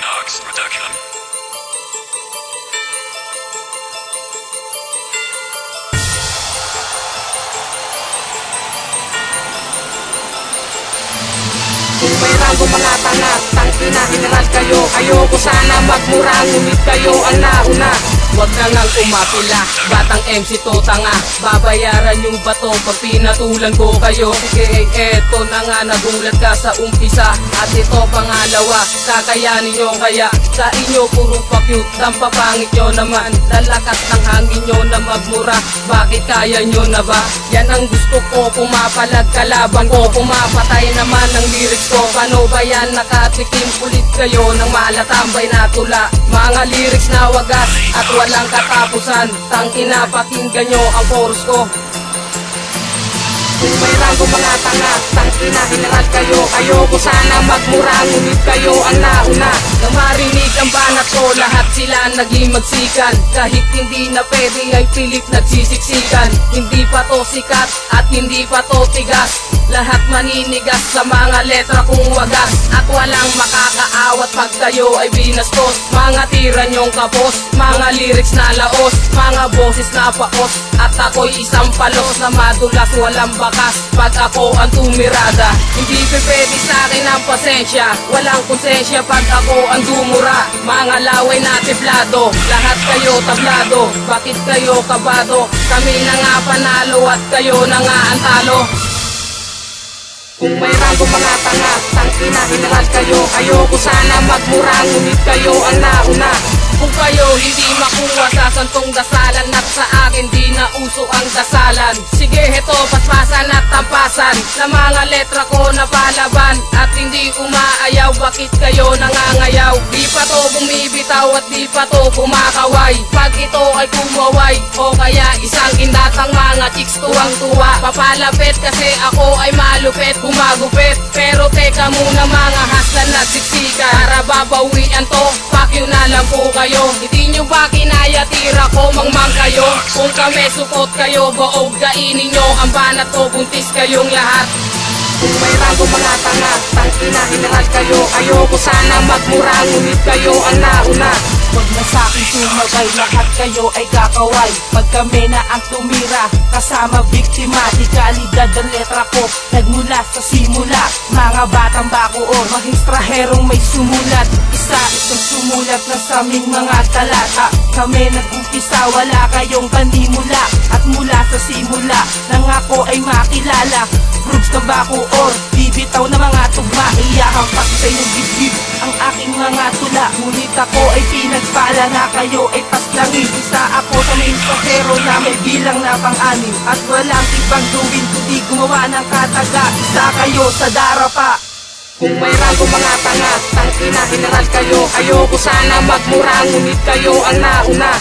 Nox Production. Kung may rango mga tanga, tangina general kayo. Ayoko sana magmura, ngunit kayo ang nauna. Huwag na ngang umapila, batang MC to tanga. Babayaran yung bato pag pinatulan ko kayo. Sige, eto na nga, nagulat ka sa umpisa. At ito pangalawa, kakayanin nyo kaya. Sa inyo puro pa-cute, dampapangit nyo naman. Lalakas ng hangin nyo na magmura, bakit kaya nyo na ba? Yan ang gusto ko, pumapalag kalaban ko. Pumapatay naman ang lyrics ko. Paano ba yan nakatikim? Kulit kayo ng malatambay na tula. Mga lyrics na wagas at walang katapusan. Tangina, pakinggan nyo ang chorus ko. Kung may rango mga tanga, tangina general kayo. Ayoko sana magmura, ngunit kayo ang nauna. Nang marinig ang banat ko, lahat sila naging magsikan. Kahit hindi na pwede ay pilit nagsisiksikan. Hindi pa to sikat at hindi pa to tigas. Lahat maninigas sa mga letra kung wagas. At walang makakaawat pag kayo ay binastos. Mga tira nyong kapos, mga lyrics na laos, mga boses na paos. At ako'y isang palos na madulas, walang bakas pag ako ang tumirada. Hindi pwede sa akin ang pasensya, walang konsensya pag ako ang dumura. Mga laway na tiplado, lahat kayo tablado. Bakit kayo kabado? Kami na nga panalo at kayo na nga ang talo. Kung may rango mga tanga, tangina general kayo. Ayoko sana magmura, ngunit kayo ang nauna. Kung kayo hindi makuha sa santong dasalan, at sa akin di na uso ang dasalan. Sige, heto paspasan at tampasan na mga letra ko na palaban. At hindi umaayaw, bakit kayo nangangayaw? Di pa to bumibitaw at di pa to kumakaway. Pag ito ay kumaway, o kaya isang indatang mga chicks tuwang-tuwa. Papalapit kasi ako ay malupit, gumagupit. Pero teka muna mga haslan at siksika, para babawian to, pakyo na lang po kayo. Hindi nyo ba kinaya tira ko mangmang kayo? Kung kami support kayo, baog kainin nyo ang banat ko, buntis kayong lahat. Kung may rango mga tanga, tangina general kayo. Ayoko sana magmura, ngunit kayo ang nauna. Huwag na sa'kin sumagay, lahat kayo ay kakaway. Pag kami na ang tumira, kasama biktima. Di kalidad ang letra ko, nagmula sa simula. Mga batang bakuon, mahistraherong may sumulat. Isa-isang sumulat na sa aming mga talata. Kami nag-umpisa, wala kayong panimula. At mula sa simula, nang ako ay makilala. Rubs na bakuon, bibitaw na mga tugma. Iyahampak sa inyong dibdib ang aking mga tula. Ngunit ako ay pinagpala na kayo ay paslangin. Isa ako sa main pasero na may bilang na pang-anim. At walang ibang gawin kundi gumawa ng kataga. Isa kayo sa darapa. Kung may rango mga tanga, tangina general kayo. Ayoko sana magmura, ngunit kayo ang nauna.